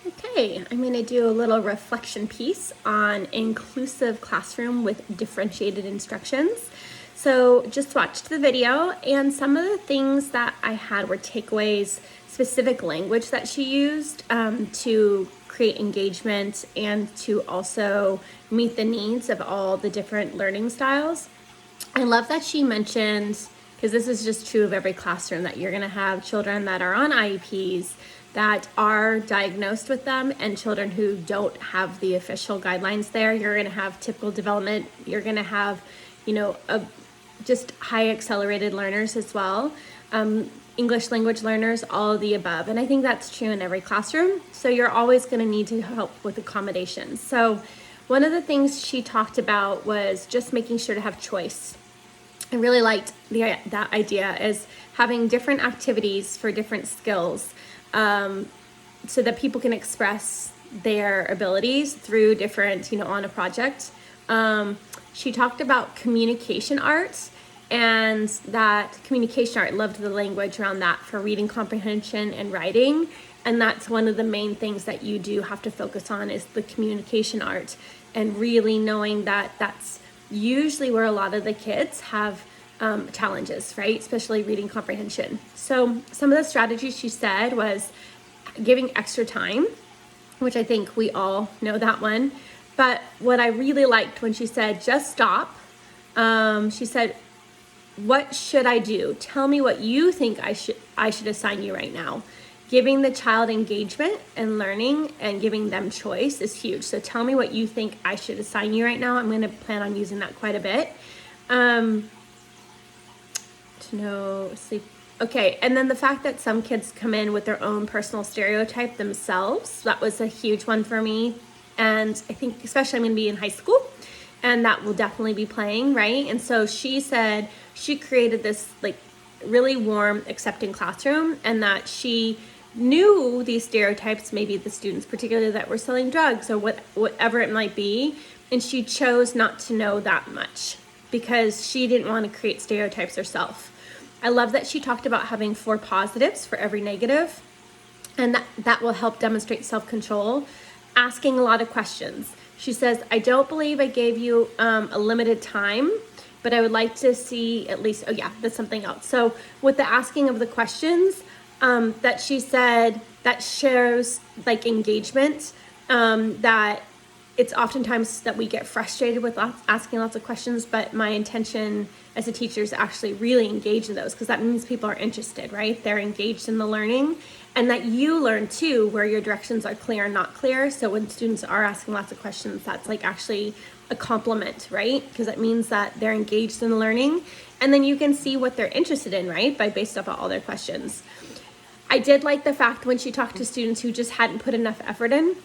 Okay, I'm going to do a little reflection piece on inclusive classroom with differentiated instructions. So just watched the video, and some of the things that I had were takeaways, specific language that she used to create engagement and to also meet the needs of all the different learning styles. I love that she mentioned, because this is just true of every classroom, that you're going to have children that are on IEPs that are diagnosed with them and children who don't have the official guidelines there. You're going to have typical development. You're going to have, just high accelerated learners as well. English language learners, all of the above. And I think that's true in every classroom. So you're always going to need to help with accommodations. So one of the things she talked about was just making sure to have choice. I really liked that idea is having different activities for different skills, so that people can express their abilities through different, on a project. She talked about communication arts, and that communication art, loved the language around that for reading comprehension and writing. And that's one of the main things that you do have to focus on is the communication art, and really knowing that that's usually where a lot of the kids have challenges, right? Especially reading comprehension. So some of the strategies she said was giving extra time, which I think we all know that one. But what I really liked when she said, just stop. She said, what should I do? Tell me what you think I should assign you right now. Giving the child engagement and learning and giving them choice is huge. So tell me what you think I should assign you right now. I'm going to plan on using that quite a bit. Sleep. Okay, and then the fact that some kids come in with their own personal stereotype themselves, that was a huge one for me. And I think especially I'm going to be in high school, and that will definitely be playing, right? And so she said she created this really warm, accepting classroom, and that she knew these stereotypes, maybe the students particularly that were selling drugs or whatever it might be, and she chose not to know that much because she didn't want to create stereotypes herself. I love that she talked about having 4 positives for every negative, and that will help demonstrate self-control. Asking a lot of questions. She says, I don't believe I gave you a limited time, but I would like to see at least, that's something else. So with the asking of the questions, that she said, that shows engagement, that it's oftentimes that we get frustrated with asking lots of questions, but my intention as a teacher is actually really engage in those, because that means people are interested, right? They're engaged in the learning, and that you learn too where your directions are clear and not clear. So when students are asking lots of questions, that's actually a compliment, right? Because that means that they're engaged in the learning, and then you can see what they're interested in, right? Based off of all their questions. I did like the fact when she talked to students who just hadn't put enough effort in,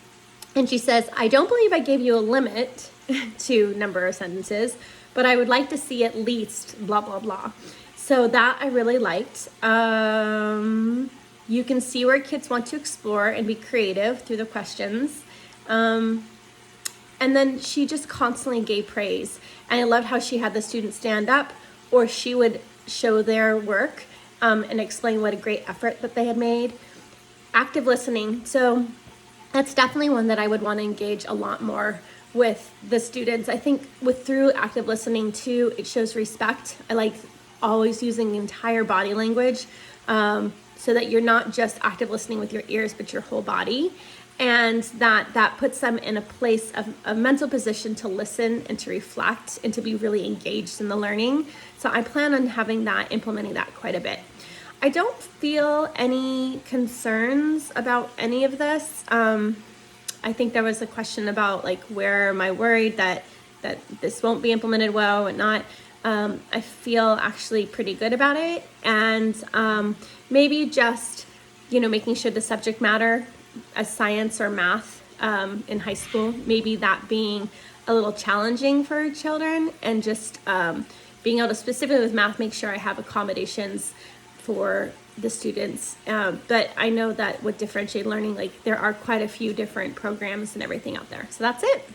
and she says, I don't believe I gave you a limit to number of sentences, but I would like to see at least blah, blah, blah. So that I really liked. You can see where kids want to explore and be creative through the questions. And then she just constantly gave praise. And I loved how she had the students stand up, or she would show their work and explain what a great effort that they had made. Active listening. So that's definitely one that I would want to engage a lot more with the students. I think through active listening too, it shows respect. I like always using the entire body language, so that you're not just active listening with your ears, but your whole body. And that puts them in a place of a mental position to listen and to reflect and to be really engaged in the learning. So I plan on implementing that quite a bit. I don't feel any concerns about any of this. I think there was a question about where am I worried that this won't be implemented well or not. I feel actually pretty good about it, and maybe just making sure the subject matter as science or math in high school, maybe that being a little challenging for children, and just being able to specifically with math make sure I have accommodations for the students. But I know that with differentiated learning, there are quite a few different programs and everything out there. So that's it.